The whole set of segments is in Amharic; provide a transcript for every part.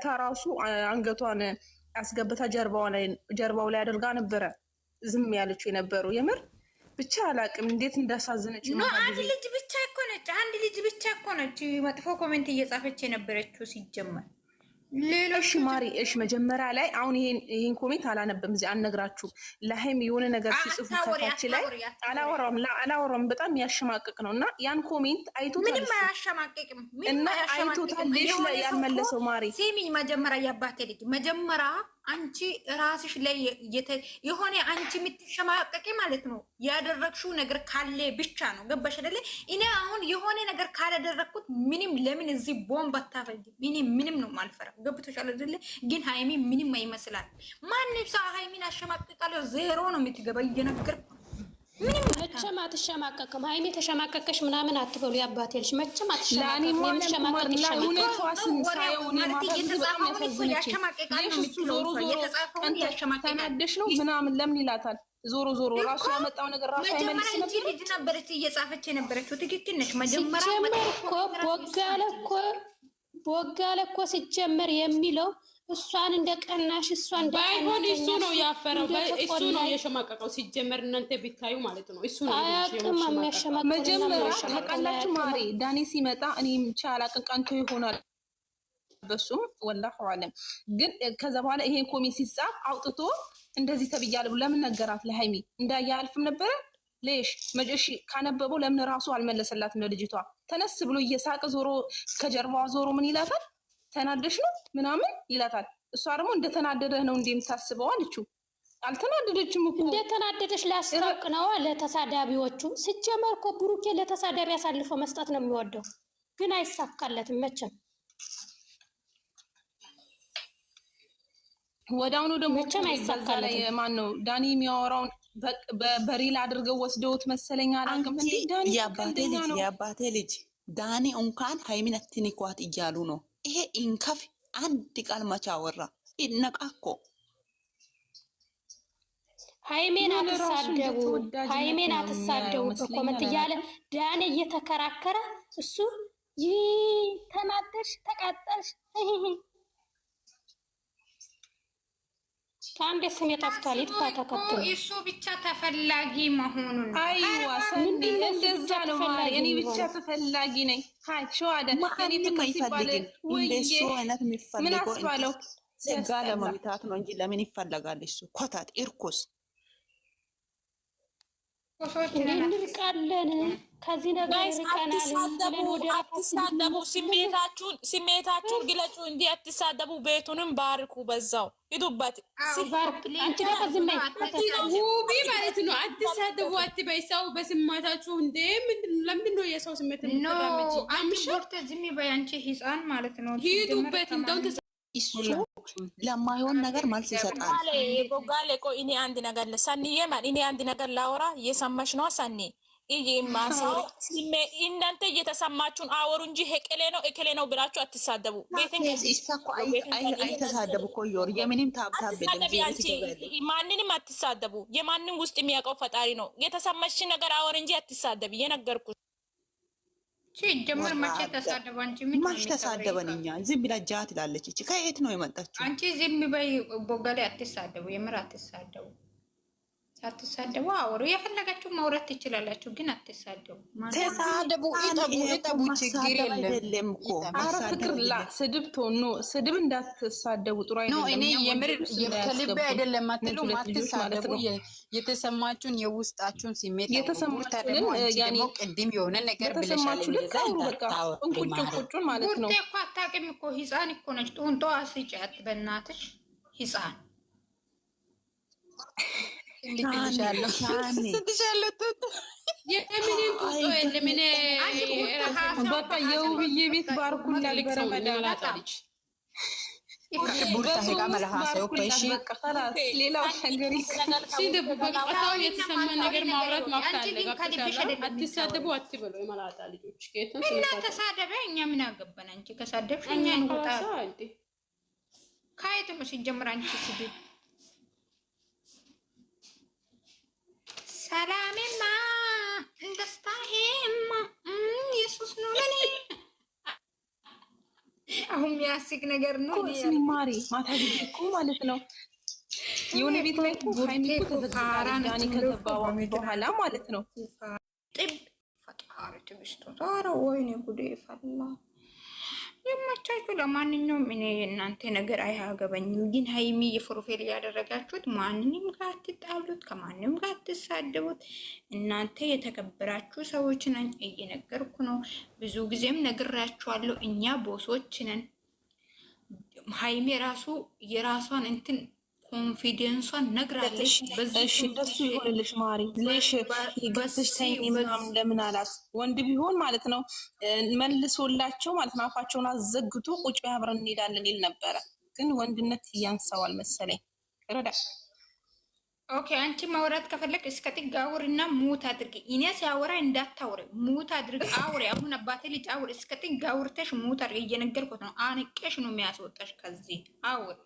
መታ ራሱ አንገቷን አስገብታ ጀርባው ላይ አድርጋ ነበረ ዝም ያለችው የነበረው። የምር ብቻ አላቅም እንዴት እንዳሳዘነች ነው። አንድ ልጅ ብቻ እኮ ነች መጥፎ ኮሜንት እየጻፈች የነበረችው ሲጀመር። ሌሎሽ ማሪ እሺ መጀመሪያ ላይ አሁን ይሄን ኮሜንት አላነበም እዚህ አልነግራችሁም። ለሃይሚ የሆነ ነገር ሲጽፉ ከታች ላይ አላወራም በጣም ያሸማቅቅ ነው እና ያን ኮሜንት አይቶታል። ምንም አያሸማቅቅም እና አይቶታል። ልጅ ላይ ያልመለሰው ማሪ ሲሚኝ መጀመሪያ ያባቴ ልጅ መጀመሪያ አንቺ ራስሽ ላይ የሆነ አንቺ የምትሸማቀቂ ማለት ነው ያደረግሽው ነገር ካለ ብቻ ነው። ገባሽ አይደለ? እኔ አሁን የሆነ ነገር ካላደረግኩት ምንም ለምን እዚህ ቦምብ አታፈጅ ምንም ነው ማልፈራ። ገብቶሻል አይደለ? ግን ሃይሚ ምንም አይመስላል። ማንም ሰው ሃይሚን አሸማቀቃለሁ ዜሮ ነው የምትገባ እየነገርኩ ምንም መቼም አትሸማቀቅም። ሃይሚ ተሸማቀቀሽ ምናምን አትበሉ። ያባቴ ልጅ መቼም አትሸማቀቅም። ተናደሽ ነው ምናምን ለምን ይላታል? ዞሮ ራሱ ያመጣው ነገር ራሱ አይመልስም ነበር። ልጅ ነበረች እየጻፈች የነበረችው ትክክል ነሽ። መጀመሪያ እኮ ቦጋለ እኮ ሲጀመር የሚለው እሷን እንደ ቀናሽ እሷን ባይሆን እሱ ነው ያፈረው። እሱ ነው የሸማቀቀው ሲጀመር እናንተ ቢታዩ ማለት ነው። እሱ ነው የሚያሸማቀቀው። መጀመሪያ ተቀላችሁ ማሪ ዳኒ ሲመጣ እኔም ቻላ ቀንቶ ይሆናል በሱም ወላሂ አለም። ግን ከዛ በኋላ ይሄን ኮሜንት ሲጻፍ አውጥቶ እንደዚህ ተብያለሁ ለምን ነገራት? ለሃይሚ እንዳያልፍም ነበረ ለሽ መጀሽ ካነበበው ለምን ራሱ አልመለሰላትም? ለልጅቷ ተነስ ብሎ እየሳቀ ዞሮ ከጀርባዋ ዞሮ ምን ይላታል? ተናደሽ ነው ምናምን ይላታል። እሷ ደግሞ እንደተናደደ ነው እንደምታስበው አለችው። አልተናደደችም እኮ እንደተናደደሽ ላስታውቅ ነው ለተሳዳቢዎቹ። ሲጀመር እኮ ብሩኬ ለተሳዳቢ አሳልፎ መስጠት ነው የሚወደው፣ ግን አይሳካለትም መቼም። ወዳውኑ ደግሞ መቼም አይሳካለትም። ላይ ማን ነው ዳኒ የሚያወራውን በሪል አድርገው ወስደውት መሰለኝ አላውቅም። ዳኒ የአባቴ ልጅ ዳኒ እንኳን ሃይሚን አትንኳት እያሉ ነው። ይሄ ኢንካፍ አንድ ቃል መቻ ወራ ይነቃኮ ሃይሜን አትሳደቡ በኮመንት እያለ ዳኔ እየተከራከረ እሱ ተናደሽ ተቃጠልሽ ከአንድ ስም የጠፍቷል። ይጥፋ ተከትሎ እሱ ብቻ ተፈላጊ መሆኑን አይዋ ሰንዲ እንደዛ ነው ማለት እኔ ብቻ ተፈላጊ ነኝ። ሃይ ሾአደ እኔ ተከሲባለ እንደሱ አይነት የሚፈልገው ስጋ ለመምታት ነው እንጂ ለምን ይፈልጋል? እሱ ኮታት ኢርኩስ እንርቃለን ከዚህ ነገር አትሳደቡ። ስሜታችሁን ግለጹ እንጂ አትሳደቡ። ቤቱንም ባርኩ። በዛው ሂዱበት። ውቢ ማለት ነው። አትሳደቡ አትበይ። ሰው በስሜታችሁ እንደ ለምንድን ነው የሰው ስሜት የምትራመጂ? ዝም በይ አንቺ ህፃን ማለት ነው። ሂዱበት እንደው እሱ ለማይሆን ነገር መልስ ይሰጣል። ቦጋሌ ቆይ እኔ አንድ ነገር ለሰኒዬ ማለት እኔ አንድ ነገር ላወራ እየሰማሽ ነው ሰኒ? ማሳው እናንተ እየተሰማችሁን አወሩ እንጂ ሄቀሌ ነው እከሌ ነው ብላችሁ አትሳደቡ። አይተሳደቡ እኮ ዮር የምንም ታብታብ ማንንም አትሳደቡ። የማንም ውስጥ የሚያውቀው ፈጣሪ ነው። የተሰማሽ ነገር አወር እንጂ አትሳደብ። እየነገርኩሽ ሲጀመር መቼ ተሳደቡ? አንቺ ምን ተሳደበን? እኛ ዝም ብላ ጃት ትላለች። እቺ ከየት ነው የመጣችው? አንቺ ዝም በይ ቦጋሌ አትሳደቡ። የምር አትሳደቡ። ሳትሳደቡ አውሩ። የፈለጋችሁ ማውራት ትችላላችሁ፣ ግን አትሳደቡ። ተሳደቡ ይጠቡ ችግር የለም እኮ። ኧረ ፍቅር ላ ስድብ ቶኖ ስድብ እንዳትሳደቡ ጥሩ አይደለም። እኔ የምር ከልቤ አይደለም አትሉ አትሳደቡ። የተሰማችሁን የውስጣችሁን ስሜት የተሰማችሁን ያኔ ቅድም የሆነ ነገር ብለሻል እንደዛ እንቁጭ ማለት ነው። እኮ አታውቂም እኮ ህፃን እኮ ነች። ጡንቶ አስጫት በእናትሽ ህፃን በቃ የውብዬ ቤት ባርኩላል በረመዳን ሌላው የተሰማ ነገር ማውራት ማፍታለ አትሳደቡ አትበሉ። የመላጣ ልጆች እና ተሳደበ እኛ ምን አገባን? አንቺ ከሳደብሽ እኛ እንውጣ። ካየት ነው ሲጀምር አንቺ ስድብ ሰላሜማ ደስታዬማ ኢየሱስ ነው ለኔ አሁን የሚያስቅ ነገር ነው። ማሪ ማታ ጊዜ እኮ ማለት ነው የሆነ ቤት ላይ ሃይሚ እኮ ተዘግዝቃለች ዳኒ ከገባ በኋላ ማለት ነው። ጥብ ፈጣሪ ትግስቶ ዛሬ ወይኔ ጉዴ ፈላ። የማቻችሁ ለማንኛውም እኔ የእናንተ ነገር አያገባኝም። ግን ሃይሚ የፕሮፋይል ያደረጋችሁት ማንንም ጋር አትጣሉት፣ ከማንም ጋር አትሳደቡት። እናንተ የተከበራችሁ ሰዎች ነን፣ እየነገርኩ ነው። ብዙ ጊዜም ነግራችኋለሁ። እኛ ቦሶች ነን። ሃይሚ ራሱ የራሷን እንትን ኮንፊደንሷን ነግራለች። እሺ እንደሱ ይሆንልሽ ማሪ ለሽ ይገስሽ ታይሚም ለምን አላት ወንድ ቢሆን ማለት ነው መልሶላቸው ማለት ነው አፋቸውን አዘግቶ ቁጭ አብረን እንሄዳለን ይል ነበረ። ግን ወንድነት ያንሰዋል መሰለኝ ረዳ። ኦኬ አንቺ ማውራት ከፈለክ እስከ ጥግ አውሪና ሙት አድርጊ። እኔ ሲያወራ እንዳታውሪ ሙት አድርጊ። አውሪ አሁን አባቴ ልጅ አውሪ። እስከ ጥግ አውርተሽ ሙት አድርጊ። እየነገርኩት ነው። አንቄሽ ነው የሚያስወጣሽ ከዚህ አውሪ።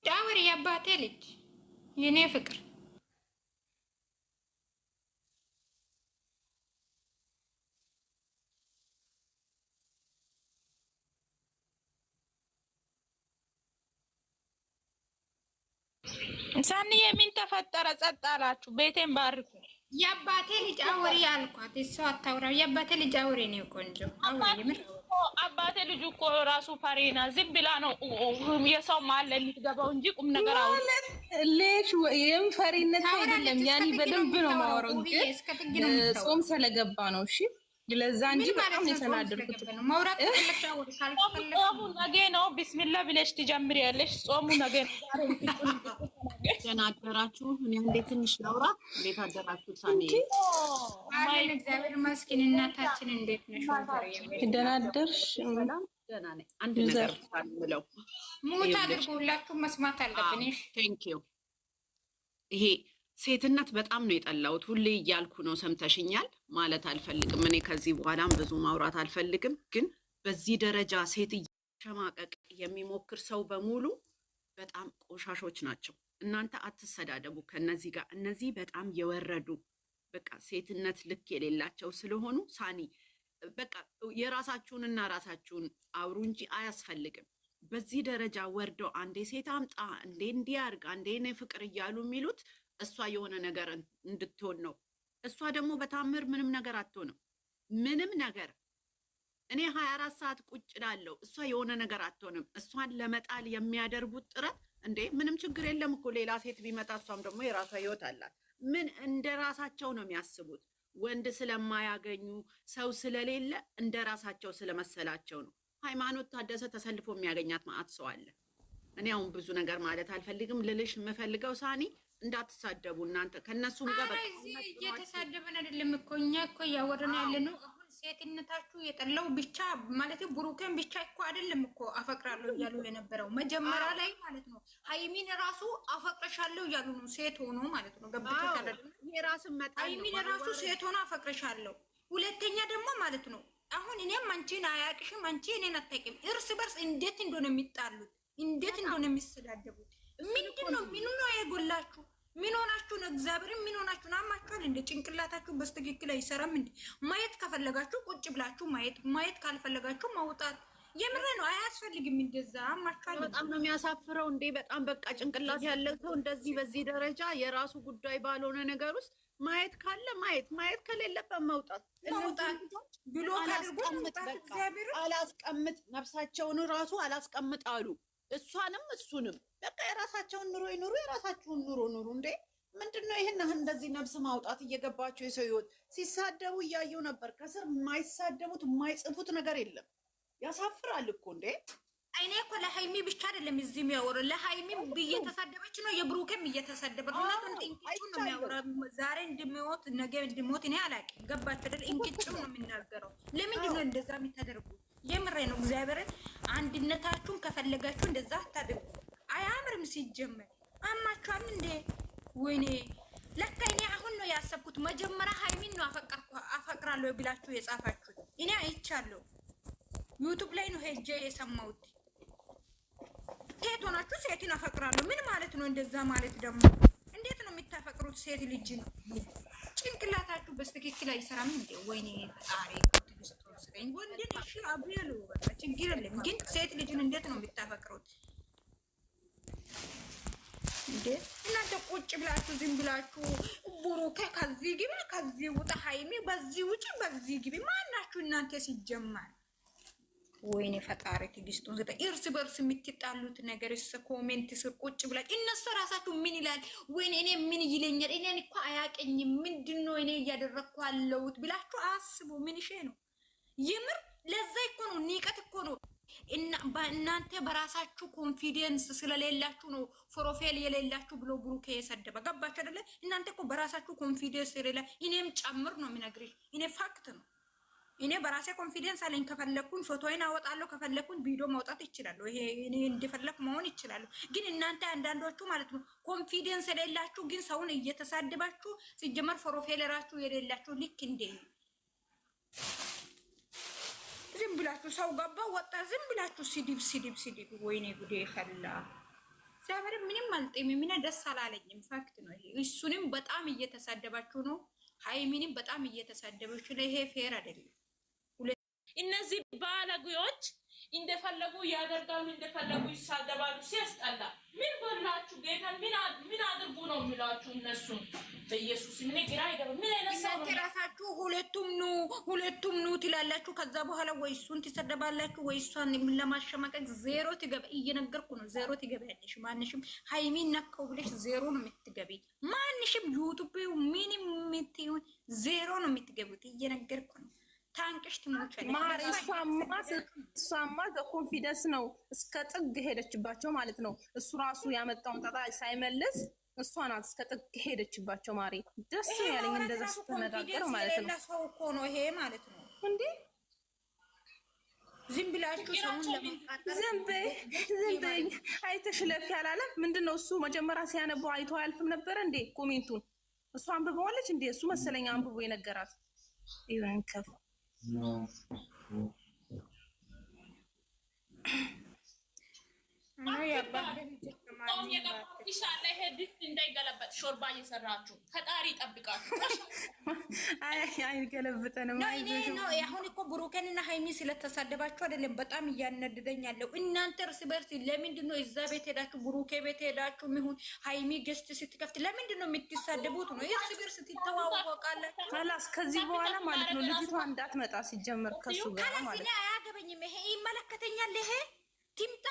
ዳወር የአባቴ ልጅ የኔ ፍቅር ሳንዬ ምን ተፈጠረ? ጸጥ አላችሁ? ቤቴን ባርኩ። የአባቴ ልጅ አውሪ አልኳት። እሷ አታውራ። የአባቴ ልጅ አውሪ ነው ቆንጆ። አባቴ ልጅ እኮ ራሱ ፈሪና ዝም ብላ ነው የሰው ማለ የምትገባው እንጂ ቁም ነገር አውሪ ሌሽ ወይም ፈሪነት አይደለም። ያኒ በደንብ ነው ማወራው፣ ግን ጾም ስለገባ ነው። እሺ ለዛ እንጂ በጣም የተናደርኩት ማውራት ተለካው ጾሙ ነገ ነው። ቢስሚላህ ብለሽ ትጀምሪያለሽ። ጾሙ ነገ ነው። ደህና አደራችሁ። እኔ እንዴት ትንሽ ላውራ። እንዴት አደራችሁ? ሳኔ አለን እግዚአብሔር ይመስገን። እናታችን እንዴት ነሽ? ደህና አደርሽ? ደህና ነኝ። አንድ ነገር ታምለው ሙት አድርጉ። ሁላችሁም መስማት አለብን። እሺ ቴንክ ዩ። ይሄ ሴትነት በጣም ነው የጠላሁት። ሁሌ እያልኩ ነው፣ ሰምተሽኛል ማለት አልፈልግም። እኔ ከዚህ በኋላም ብዙ ማውራት አልፈልግም። ግን በዚህ ደረጃ ሴት እየሸማቀቅ የሚሞክር ሰው በሙሉ በጣም ቆሻሾች ናቸው። እናንተ አትሰዳደቡ ከነዚህ ጋር። እነዚህ በጣም የወረዱ በቃ ሴትነት ልክ የሌላቸው ስለሆኑ ሳኒ በቃ የራሳችሁንና ራሳችሁን አውሩ እንጂ አያስፈልግም። በዚህ ደረጃ ወርደው አንዴ ሴት አምጣ፣ አንዴ እንዲያርግ፣ አንዴ እኔ ፍቅር እያሉ የሚሉት እሷ የሆነ ነገር እንድትሆን ነው። እሷ ደግሞ በታምር ምንም ነገር አትሆንም። ምንም ነገር እኔ 24 ሰዓት ቁጭ ላለው እሷ የሆነ ነገር አትሆንም። እሷን ለመጣል የሚያደርጉት ጥረት እንዴ ምንም ችግር የለም እኮ ሌላ ሴት ቢመጣ እሷም ደግሞ የራሷ ህይወት አላት። ምን እንደ ራሳቸው ነው የሚያስቡት። ወንድ ስለማያገኙ ሰው ስለሌለ እንደ ራሳቸው ስለመሰላቸው ነው። ሃይማኖት ታደሰ ተሰልፎ የሚያገኛት ማአት ሰው አለ። እኔ አሁን ብዙ ነገር ማለት አልፈልግም። ልልሽ የምፈልገው ሳኒ እንዳትሳደቡ እናንተ ከነሱም ጋር በቃ እየተሳደበን አይደለም እኮ እኛ እኮ እያወራን ያለ ነው። አሁን ሴትነታችሁ የጠላው ብቻ ማለት ብሩኬን ብቻ እኮ አይደለም እኮ አፈቅራለሁ እያሉ የነበረው መጀመሪያ ላይ ማለት ነው። ሃይሚን ራሱ አፈቅረሻለሁ እያሉ ነው ሴት ሆኖ ማለት ነው። ገብቶሻል አይደል? የራስን መጣ ሃይሚን ራሱ ሴት ሆኖ አፈቅረሻለሁ። ሁለተኛ ደግሞ ማለት ነው አሁን እኔም አንቺን አያቅሽም፣ አንቺ እኔን አታውቂም። እርስ በርስ እንዴት እንደሆነ የሚጣሉት እንዴት እንደሆነ የሚሰዳደቡት ምንድን ነው? ምን ነው የጎላችሁ? ምን ሆናችሁ ነው? እግዚአብሔርን ምን ሆናችሁ ነው? አማችኋል እንደ ጭንቅላታችሁ በስተክክል አይሰራም እንዴ? ማየት ከፈለጋችሁ ቁጭ ብላችሁ ማየት ካልፈለጋችሁ ማውጣት። የምር ነው አያስፈልግም። እንደዛ አማችኋል። በጣም ነው የሚያሳፍረው እንዴ! በጣም በቃ ጭንቅላት ያለው ሰው እንደዚህ በዚህ ደረጃ የራሱ ጉዳይ ባልሆነ ነገር ውስጥ ማየት ካለ ማየት ከሌለበት መውጣት ብሎ ካደርጉት አላስቀምጥ ነፍሳቸውን ራሱ አላስቀምጥ አሉ። እሷንም እሱንም በቃ የራሳቸውን ኑሮ ይኑሩ፣ የራሳቸውን ኑሮ ኑሩ። እንዴ ምንድነው ይሄን እንደዚህ ነፍስ ማውጣት እየገባቸው የሰው ህይወት ሲሳደቡ እያየው ነበር። ከስር የማይሳደቡት የማይጽፉት ነገር የለም። ያሳፍራል እኮ እንዴ። እኔ እኮ ለሃይሚ ብቻ አይደለም እዚህ የሚያወሩ ለሃይሚም እየተሳደበች ነው፣ የብሩክም እየተሳደበ ነው። እንቅጩ ነው የሚያወራ። ዛሬ እንደሚሞት ነገ እንደሚሞት እኔ አላውቅም። ገባችሁ አይደል? እንቅጩ ነው የሚናገረው። ለምንድን ነው እንደዛ የሚታደርጉት? የምሬ ነው እግዚአብሔርን። አንድነታችሁን ከፈለጋችሁ እንደዛ አታድርጉ። አያምርም። ሲጀመር አማችኋል እንዴ? ወይኔ ለካ እኔ አሁን ነው ያሰብኩት። መጀመሪያ ሃይሚን ነው አፈቅራለሁ ብላችሁ የጻፋችሁት። እኔ አይቻለሁ፣ ዩቱብ ላይ ነው ሄጄ የሰማሁት። ሴት ሆናችሁ ሴትን አፈቅራለሁ ምን ማለት ነው? እንደዛ ማለት ደግሞ እንዴት ነው የምታፈቅሩት? ሴት ልጅ ነው ጭንቅላታችሁ በስትክክል አይሰራም እንዴ? ወይኔ ፈጣሪ ክርስቶስ ስለኝ ወንድን እሺ አብያሉ በቃ ችግር የለም። ግን ሴት ልጅን እንዴት ነው የምታፈቅሩት እንዴ? እናንተ ቁጭ ብላችሁ ዝም ብላችሁ ቡሩኬ ከዚህ ግቢ ከዚህ ውጣ፣ ሃይሚ በዚህ ውጪ በዚህ ግቢ ማናችሁ እናንተ ሲጀመር? ወይኔ ፈጣሪ ትግስቱን ዘጠ እርስ በርስ የምትጣሉት ነገር ኮሜንት ስር ቁጭ ብላችሁ እነሱ ራሳችሁ ምን ይላል? ወይኔ እኔ ምን ይለኛል? እኔን እኮ አያቀኝም ምንድነው እኔ እያደረግኩ ያለሁት ብላችሁ አስቡ። ምን ይሄ ነው የምር? ለዛ እኮ ነው ንቀት እኮ ነው። እናንተ በራሳችሁ ኮንፊደንስ ስለሌላችሁ ነው ፕሮፋይል የሌላችሁ ብሎ ብሩኬ የሰደበ ገባችሁ አይደለ? እናንተ እኮ በራሳችሁ ኮንፊደንስ የሌላ እኔም ጨምር ነው የሚነግርሽ። እኔ ፋክት ነው። እኔ በራሴ ኮንፊደንስ አለኝ። ከፈለኩኝ ፎቶዬን አወጣለሁ፣ ከፈለኩኝ ቪዲዮ ማውጣት ይችላል። ይሄ እኔ እንደፈለኩ መሆን ይችላል። ግን እናንተ አንዳንዶቹ ማለት ነው ኮንፊደንስ የሌላችሁ ግን ሰውን እየተሳደባችሁ ሲጀመር ፕሮፋይለራችሁ የሌላችሁ ልክ እንደ ዝም ብላችሁ ሰው ገባ ወጣ ዝም ብላችሁ ስድብ። ወይኔ ጉዴ ፈላ። እግዚአብሔር ምንም አልጤም። ምን ደስ አላለኝም። ፋክት ነው ይሄ። እሱንም በጣም እየተሳደባችሁ ነው። ሃይሚንም በጣም እየተሳደበች ነው። ይሄ ፌር አይደለም። እነዚህ ባለጉዮች እንደፈለጉ ያደርጋሉ፣ እንደፈለጉ ይሳደባሉ። ሲያስጠላ። ምን በላችሁ ጌታ? ምን አድርጉ ነው የሚሏችሁ እነሱ? በኢየሱስ ምን ግራ አይገባ። ምን አይነሳው ራሳችሁ ሁለቱም ኑ ትላላችሁ። ከዛ በኋላ ወይ እሱን ትሰደባላችሁ ወይ እሷን ለማሸማቀቅ ዜሮ ትገባ። እየነገርኩ ነው ዜሮ ትገቢያለሽ። ማንሽም ሃይሚን ነካው ብለሽ ዜሮ ነው የምትገቢ። ማንሽም ዩቲዩብ ምንም የምትይውን ዜሮ ነው የምትገቡት። እየነገርኩ ነው። ታንቅሽ ትሞቻለሽ። እሷማ በኮንፊደንስ ነው እስከ ጥግ ሄደችባቸው ማለት ነው። እሱ ራሱ ያመጣውን ጣጣ ሳይመልስ እሷ ናት እስከ ጥግ ሄደችባቸው። ማሪ ደስ ያለኝ እንደዛ ስትነጋገር ማለት ነው። ሰው እኮ ነው ይሄ ማለት ነው እንዴ! ዝም ብላችሁ ሰውን ለማቃጠል ዝም በይ አይተሽ ለፍ ያላለም ምንድነው? እሱ መጀመሪያ ሲያነበው አይቶ አያልፍም ነበር እንዴ? ኮሜንቱን እሱ አንብበዋለች እንዴ? እሱ መሰለኝ አንብቦ የነገራት ይሁን ከፍ እንዳይገለበጥ ሾርባ እየሰራችሁ ፈጣሪ ይጠብቃችሁ። አይገለብጠንም። አሁን እኮ ብሩኬንና ሃይሚ ስለተሳደባችሁ አይደለም በጣም እያነደደኝ ያለው። እናንተ እርስ በርስ ለምንድን ነው እዛ ቤት ሄዳችሁ ብሩኬ ቤት ሄዳችሁ የሚሆን ሃይሚ ገስት ስትከፍት ለምንድን ነው የምትሳደቡት? ነው እርስ በርስ ትተዋወቃላችሁ። ካላስ ከዚህ በኋላ ማለት ነው ልጅቷ እንዳትመጣ ሲጀምር ከሱ ጋር ማለት ነው። አያገበኝም። ይሄ ይመለከተኛል። ይሄ ትምጣ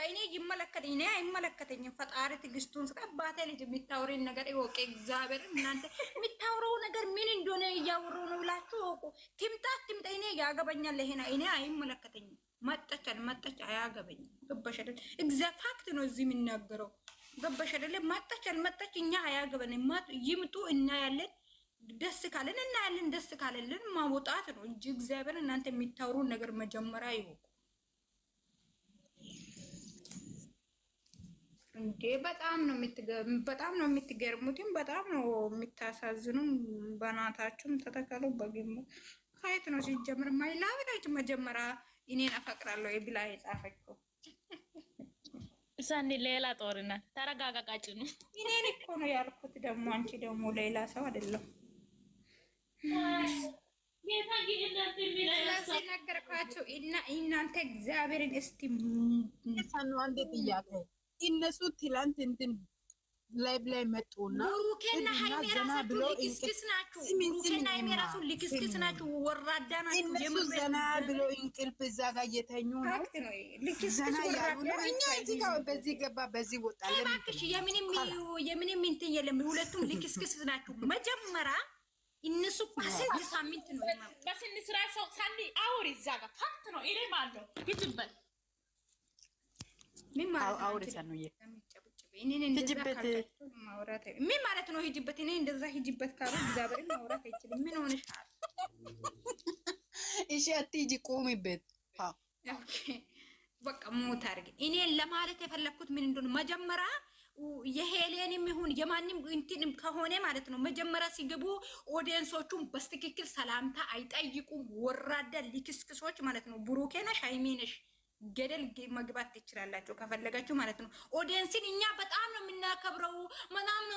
እኔ ይመለከተኝ እኔ አይመለከተኝም። ፈጣሪ ትግስቱን ስጠባተ ልጅ የሚታወሪን ነገር ይወቅ። እግዚአብሔር እናንተ የሚታወረው ነገር ምን እንደሆነ እያወሩ ነው ብላችሁ ወቁ። ትምጣ እኔ ያገበኛል። ይሄ እኔ አይመለከተኝም። መጣች አያገበኝም። ገባሽ አይደል? እግዚአብሔር ፋክት ነው እዚህ የሚናገረው። ገባሽ አይደል? መጣች እኛ አያገበንም። ይምጡ እናያለን። ደስ ካለን እናያለን። ደስ ካለልን ማውጣት ነው እንጂ እግዚአብሔር እናንተ የሚታወሩን ነገር መጀመሪያ ይወቁ። እንዴ በጣም ነው የምትገርሙትም በጣም ነው የምታሳዝኑም። በናታችሁም ተተከሉ። በግም ካየት ነው ሲጀምር ማይላብላች መጀመሪያ እኔን አፈቅራለሁ ብላ የጻፈችው እሳኔ ሌላ ጦርነት ተረጋጋቃጭ ነው። እኔን እኮ ነው ያልኩት። ደግሞ አንቺ ደግሞ ሌላ ሰው አይደለም። ነገርኳቸው እና እናንተ እግዚአብሔርን እስቲ ሰኑ አንዴ ጥያቄ እነሱ ትላንት እንትን ላይ መጡና ብሩኬና ሃይሚ ራሳችሁ ልክስክስ ናችሁ። ብሩኬና ሃይሚ ራሱ ልክስክስ ናችሁ። ወራዳ ናችሁ። እነሱ ዘና ብሎ እንቅልፍ እዛ ጋር እየተኙ ነው። ልክስክስ ወራዳ ናችሁ። እኛ እዚህ ጋር በዚህ ገባ በዚህ ወጣ። እባክሽ የምንም እንትን የለም። ሁለቱም ልክስክስ ናችሁ። መጀመሪያ እነሱ ፓስል ሳምንት ነው በስን ስራ ሰው ሳንዲ አውሪ እዛ ጋር ፋክት ነው። ይሄ ማለት ነው ይትበል ምን ማለት ነው? ሂጂበት። እኔ እንደዛ ሂጂበት ካሉ እግዚአብሔርን ማውራት አይችልም። ምን ሆነሻል? እሺ አትሂጂ፣ ቆሚበት። በቃ ሞት አድርጊ። እኔ ለማለት የፈለኩት ምን እንደሆነ መጀመሪያ የሄሌንም ይሁን የማንም እንትን ከሆነ ማለት ነው መጀመሪያ ሲገቡ ኦዲየንሶቹን በስትክክል ሰላምታ አይጠይቁም። ወራዳ ሊክስክሶች ማለት ነው። ብሩኬ ነሽ ሃይሚ ነሽ ገደል መግባት ትችላላችሁ ከፈለጋችሁ ማለት ነው። ኦዲየንስን እኛ በጣም ነው የምናከብረው ምናምን